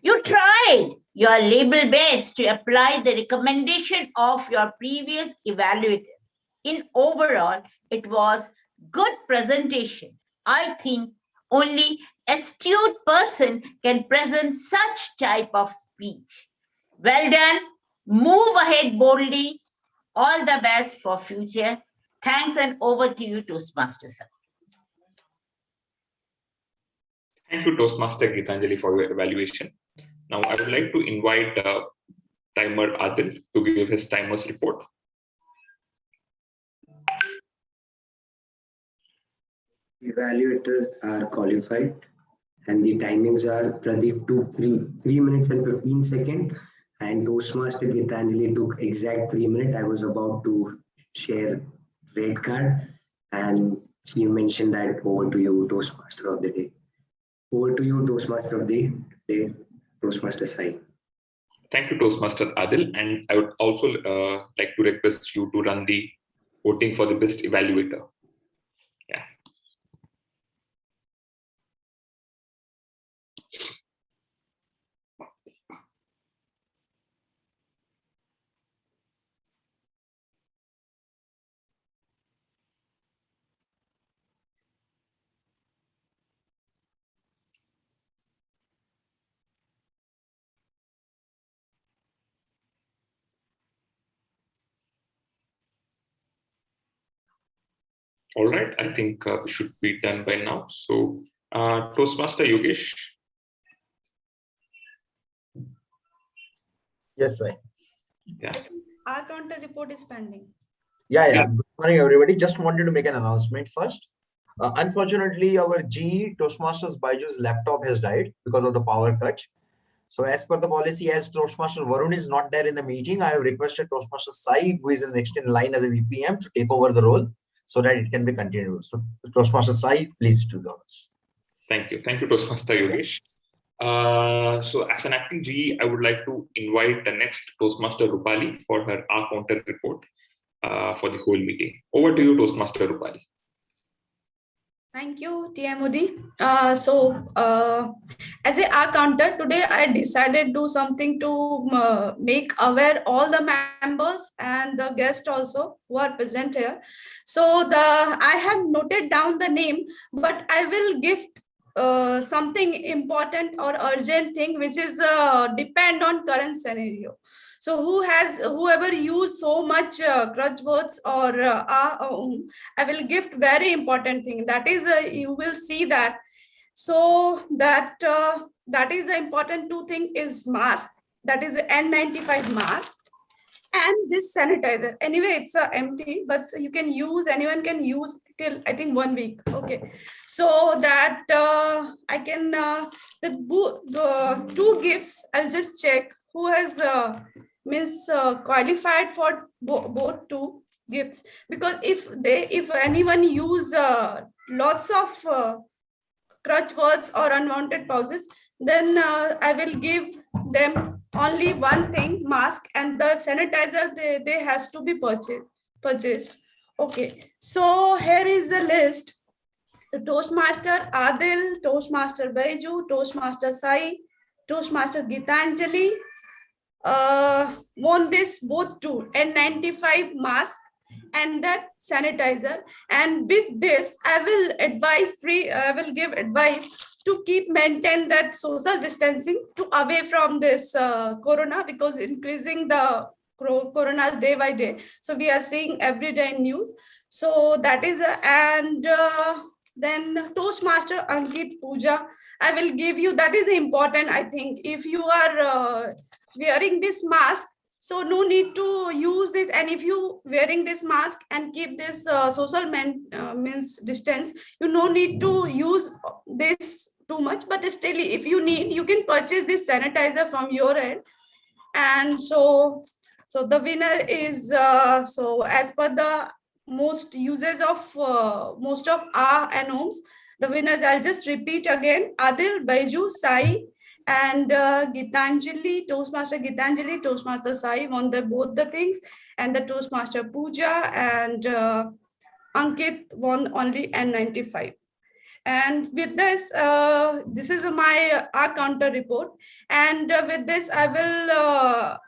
You tried your label best to apply the recommendation of your previous evaluator. In overall, it was good presentation. I think only astute person can present such type of speech. Well done. Move ahead boldly. All the best for future. Thanks, and over to you, Toastmaster sir. Thank you, Toastmaster Gitanjali, for your evaluation. Now, I would like to invite Timer Adil to give his timer's report. Evaluators are qualified and the timings are Pradeep took 3 minutes and 15 seconds and Toastmaster Gitanjali took exact 3 minutes. I was about to share red card and she mentioned that over to you, Toastmaster of the day. Over to you, Toastmaster of the day, Toastmaster Sai. Thank you, Toastmaster Adil. And I would also like to request you to run the voting for the best evaluator. Yeah. All right, I think we should be done by now. So, Toastmaster Yogesh. Yes, sir. Yeah. Our counter report is pending. Yeah. Good morning, everybody. Just wanted to make an announcement first. Unfortunately, our GE Toastmasters Baiju's laptop has died because of the power cut. So as per the policy, as Toastmaster Varun is not there in the meeting, I have requested Toastmaster Sai, who is next in line as a VPM, to take over the role so that it can be continued. So Toastmaster Sai, please do this. Thank you. Thank you, Toastmaster Yogesh. So as an acting GE, I would like to invite the next Toastmaster Rupali for her R counter report for the whole meeting. Over to you, Toastmaster Rupali. Thank you, TMOD. As a R counter, today I decided to do something to make aware all the members and the guests also who are present here. So I have noted down the name, but I will give something important or urgent thing which is depend on current scenario. So whoever used so much crutch words or I will give very important thing. That is, you will see that. So that is the important two thing is mask. That is the N95 mask and this sanitizer. Anyway, it's empty, but you can use, anyone can use till I think 1 week. Okay, so that I can the two gifts. I'll just check who has qualified for both two. gifts, because if anyone use lots of crutch words or unwanted pauses, then I will give them only one thing, mask, and the sanitizer they has to be purchased. Okay, so here is the list. So Toastmaster Adil, Toastmaster Baiju, Toastmaster Sai, Toastmaster Gitanjali won this both two N95 mask and that sanitizer. And with this, I will give advice to keep maintain that social distancing to away from this corona, because increasing the corona day by day. So we are seeing every day in news. So that is then Toastmaster Ankit Puja, I will give you, that is important. I think if you are wearing this mask, so no need to use this, and if you wearing this mask and keep this social means distance, you no need to use this too much, but still if you need, you can purchase this sanitizer from your end. And so the winner is so as per the most uses of most of our and homes, the winners, I'll just repeat again: Adil, Baiju, Sai, and Gitanjali, Toastmaster Gitanjali, Toastmaster Sai won both the things, and the Toastmaster Puja and Ankit won only N95. And with this, this is my counter report. And with this, I will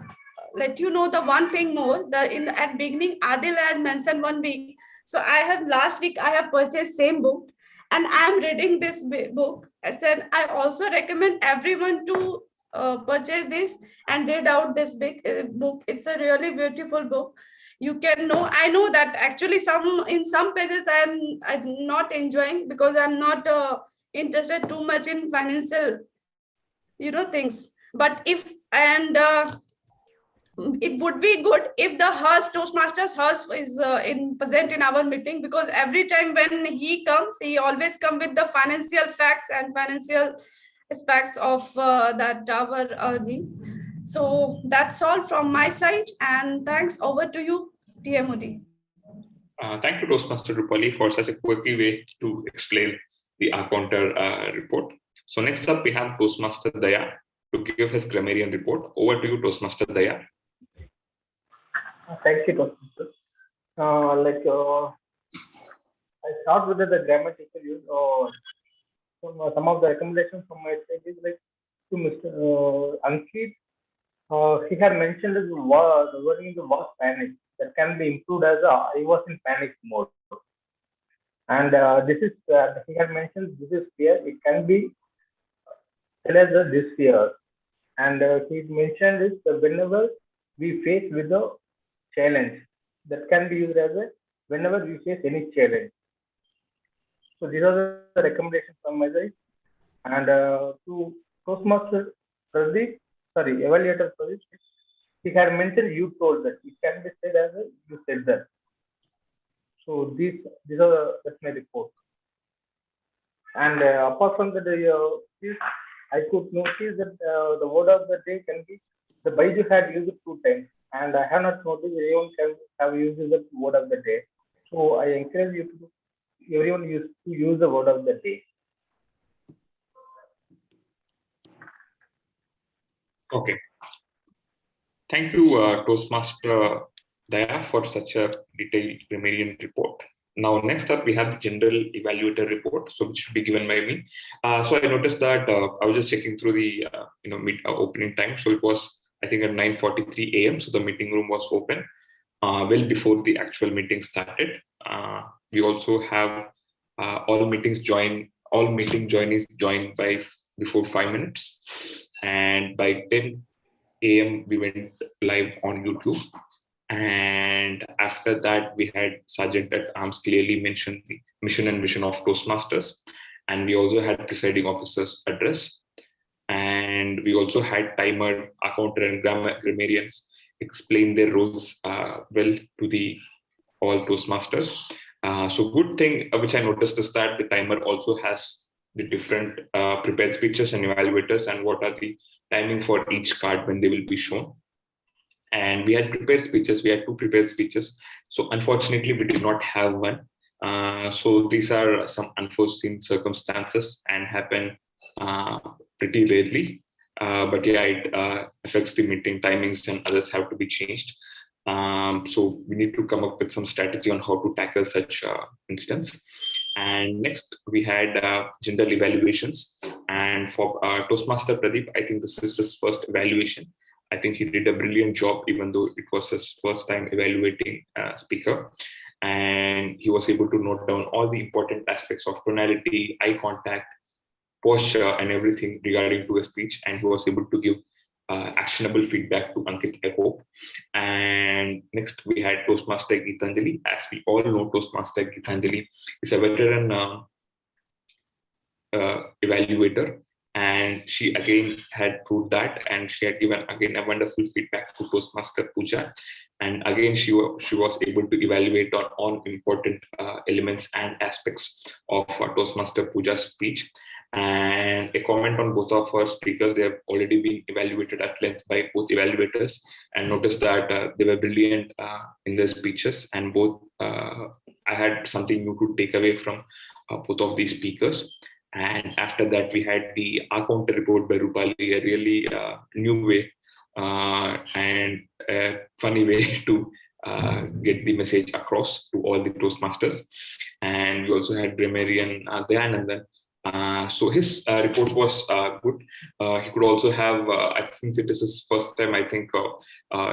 let you know the one thing more. At beginning, Adil has mentioned 1 week. So last week I have purchased same book, and I am reading this book. I said I also recommend everyone to purchase this and read out this big book. It's a really beautiful book. You can know, I know that actually in some pages I'm not enjoying, because I'm not interested too much in financial things. But if and it would be good if the Toastmasters is present in our meeting, because every time when he comes, he always come with the financial facts and financial aspects of that our earning. So that's all from my side, and thanks. Over to you, TMOD. Thank you, Toastmaster Rupali, for such a quirky way to explain the counter report. So next up, we have Toastmaster Daya to give his grammarian report. Over to you, Toastmaster Daya. Thank you, Toastmaster. I start with the grammatical use. Some of the recommendations from my side is like to Mr. Ankit. He had mentioned the wording was panic. That can be improved as I was in panic mode. And this is he had mentioned this is fear. It can be said as this fear. And he mentioned is whenever we face with a challenge, that can be used as whenever we face any challenge. So these are the recommendations from my side. And to Toastmaster Pradeep, evaluator Pradeep, he had mentioned you told that. It can be said as you said that. So these are that's my report. And apart from that, I could notice that the word of the day can be the Baiju had used it 2 times, and I have not noticed anyone can have used the word of the day. So I encourage you to everyone to use the word of the day. Okay. Thank you, Toastmaster Daya, for such a detailed grammarian report. Now, next up, we have the general evaluator report, so which should be given by me. So I noticed that I was just checking through the opening time. So it was, I think, at 9:43 a.m. So the meeting room was open well before the actual meeting started. We also have all meeting joinees joined by before 5 minutes, and by 10 a.m. we went live on YouTube. And after that, we had Sergeant at Arms clearly mention the mission and vision of Toastmasters. And we also had presiding officer's address. And we also had timer, accountant, and grammarians explain their roles well to the all Toastmasters. So good thing which I noticed is that the timer also has the different prepared speeches and evaluators and what are the timing for each card when they will be shown. And we had prepared speeches. We had 2 prepared speeches. So unfortunately, we did not have one. So these are some unforeseen circumstances and happen pretty rarely. But yeah, it affects the meeting timings and others have to be changed. So we need to come up with some strategy on how to tackle such incidents. And next, we had general evaluations. And for Toastmaster Pradeep, I think this is his first evaluation. I think he did a brilliant job, even though it was his first time evaluating speaker. And he was able to note down all the important aspects of tonality, eye contact, posture, and everything regarding to a speech. And he was able to give actionable feedback to Ankit, I hope. And next, we had Toastmaster Geetanjali. As we all know, Toastmaster Geetanjali is a veteran evaluator, and she again had proved that, and she had given again a wonderful feedback to Toastmaster Pooja. And again, she was able to evaluate on all important elements and aspects of Toastmaster Pooja's speech. And a comment on both of our speakers, they have already been evaluated at length by both evaluators, and noticed that they were brilliant in their speeches. And both, I had something new to take away from both of these speakers. And after that, we had the counter report by Rupali, a really new way and a funny way to get the message across to all the Toastmasters. And we also had Bremarian Dayanandan. So his report was good. He could also have, since it is his first time, I think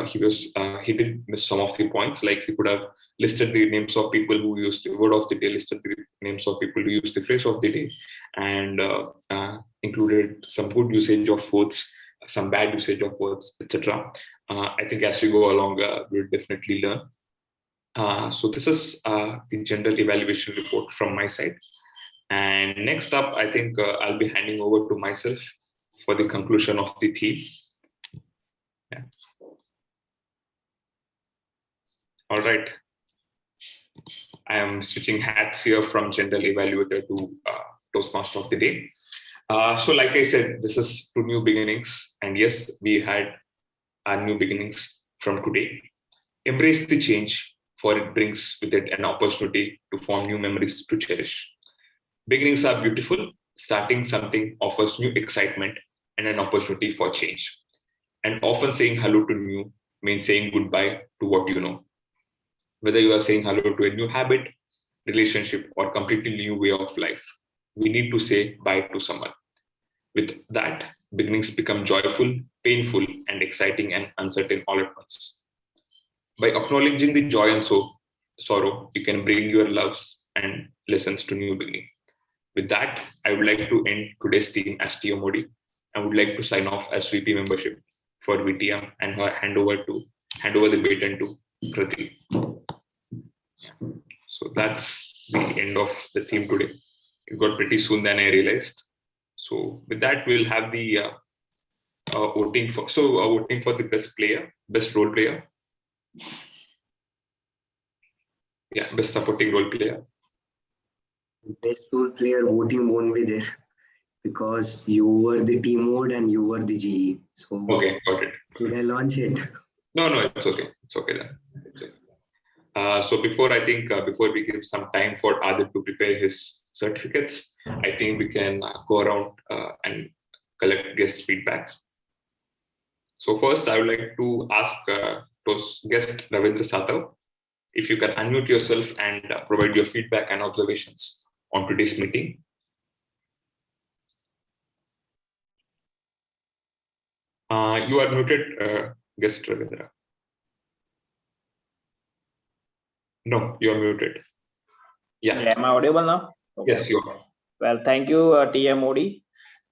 he did miss some of the points. Like he could have listed the names of people who used the word of the day, listed the names of people who used the phrase of the day, and included some good usage of words, some bad usage of words, etc. I think as we go along, we'll definitely learn. So this is the general evaluation report from my side. And next up, I think I'll be handing over to myself for the conclusion of the theme. Yeah. All right. I am switching hats here from general evaluator to Toastmaster of the day. So like I said, this is two new beginnings. And yes, we had our new beginnings from today. Embrace the change, for it brings with it an opportunity to form new memories to cherish. Beginnings are beautiful. Starting something offers new excitement and an opportunity for change. And often saying hello to new means saying goodbye to what you know. Whether you are saying hello to a new habit, relationship, or completely new way of life, we need to say bye to someone. With that, beginnings become joyful, painful, and exciting and uncertain all at once. By acknowledging the joy and sorrow, you can bring your loves and lessons to new beginning. With that, I would like to end today's theme as TM Modi. I would like to sign off as VP membership for VTM and hand over the baton to Kriti. So that's the end of the theme today. It got pretty soon than I realized. So with that, we'll have the voting for the best role player. Yeah, best supporting role player. Best role player voting won't be there because you were the team mode and you were the GE. So okay, got it. Should I launch it? No, it's okay. It's okay then. It's okay. So before we give some time for Adit to prepare his certificates, I think we can go around and collect guest feedback. So first, I would like to ask guest Ravindra Satav if you can unmute yourself and provide your feedback and observations on today's meeting. You are muted, guest Ravindra. No, you are muted. Yeah. Am I audible now? Okay. Yes, you are. Well, thank you, TM Modi.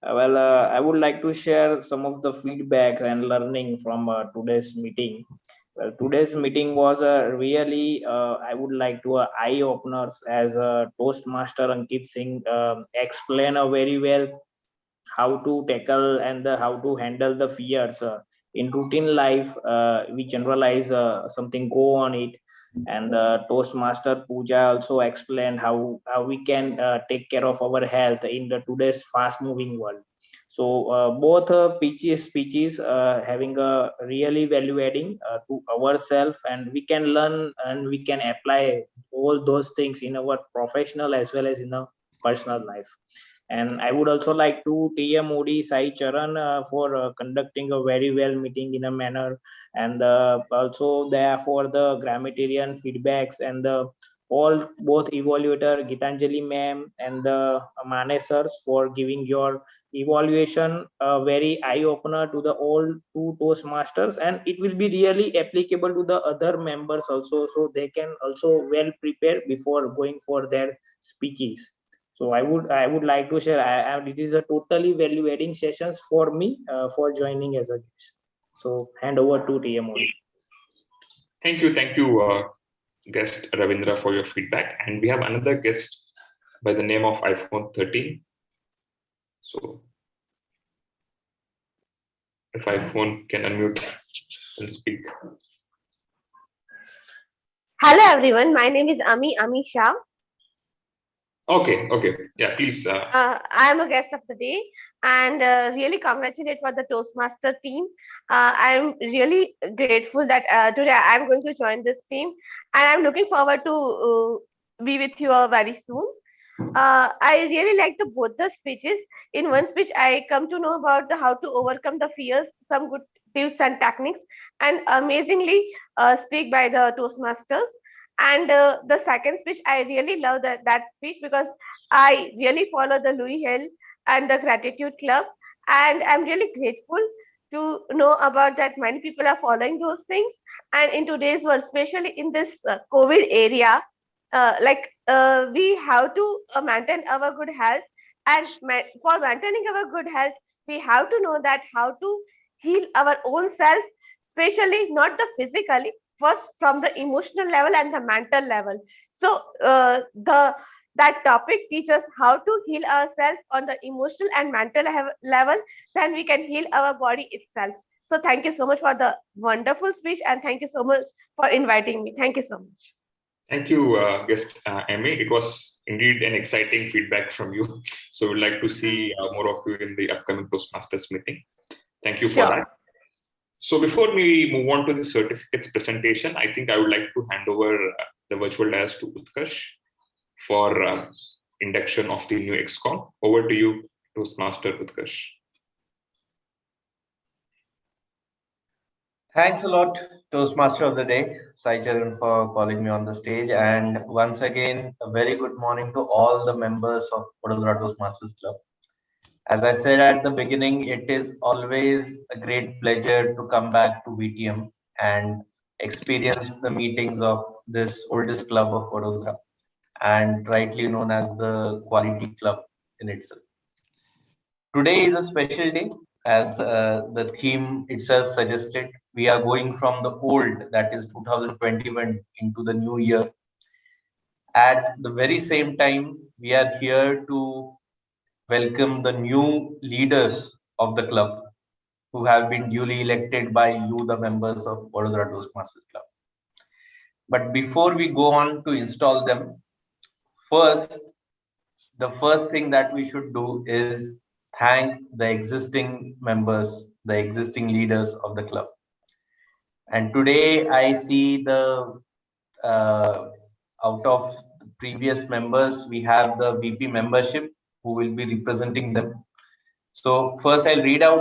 I would like to share some of the feedback and learning from today's meeting. Well, today's meeting was really, I would like to eye openers, as Toastmaster Ankit Singh explained very well how to tackle and how to handle the fears in routine life. We generalize something, go on it. And Toastmaster Pooja also explained how we can take care of our health in the today's fast moving world. So both speeches having a really value adding to ourselves, and we can learn and we can apply all those things in our professional as well as in our personal life. And I would also like to TM Modi Sai Charan for conducting a very well meeting in a manner, and also there for the grammatian feedbacks and the all both evaluator Gitanjali ma'am and the Mane sirs for giving your evaluation very eye opener to the all two Toastmasters, and it will be really applicable to the other members also, so they can also well prepare before going for their speeches. So I would like to share. It is a totally value adding sessions for me for joining as a guest. So hand over to TM Modi. Thank you, guest Ravindra, for your feedback. And we have another guest by the name of iPhone 13. So if iPhone can unmute and speak. Hello everyone, my name is Ami Shah. Okay, yeah, please. I am a guest of the day, and really congratulate for the Toastmaster team. I am really grateful that today I am going to join this team, and I'm looking forward to be with you all very soon. I really like both the speeches. In one speech, I come to know about how to overcome the fears, some good tips and techniques, and amazingly speak by the Toastmasters. And the second speech, I really love that speech because I really follow the Louis Hill and the Gratitude Club, and I'm really grateful to know about that many people are following those things. And in today's world, especially in this COVID area, we have to maintain our good health, and for maintaining our good health we have to know that how to heal our own self, especially not the physically, first from the emotional level and the mental level. So the that topic teaches how to heal ourselves on the emotional and mental level, then we can heal our body itself. So thank you so much for the wonderful speech, and thank you so much for inviting me. Thank you so much. Thank you, guest Amy. It was indeed an exciting feedback from you. So we'd like to see more of you in the upcoming Toastmasters meeting. Thank you for that. So before we move on to the certificates presentation, I think I would like to hand over the virtual dais to Utkarsh for induction of the new ex-con. Over to you, Toastmaster Utkarsh. Thanks a lot, Toastmaster of the Day, Sai Charan, for calling me on the stage. And once again, a very good morning to all the members of Vadodara Toastmasters Club. As I said at the beginning, it is always a great pleasure to come back to VTM and experience the meetings of this oldest club of Vadodara, and rightly known as the Quality Club in itself. Today is a special day, as the theme itself suggested. We are going from the old, that is 2021, into the new year. At the very same time, we are here to welcome the new leaders of the club who have been duly elected by you, the members of Vadodara Toastmasters Club. But before we go on to install them, the first thing that we should do is thank the existing members, the existing leaders of the club. And today I see out of the previous members, we have the VP membership who will be representing them. So first I'll read out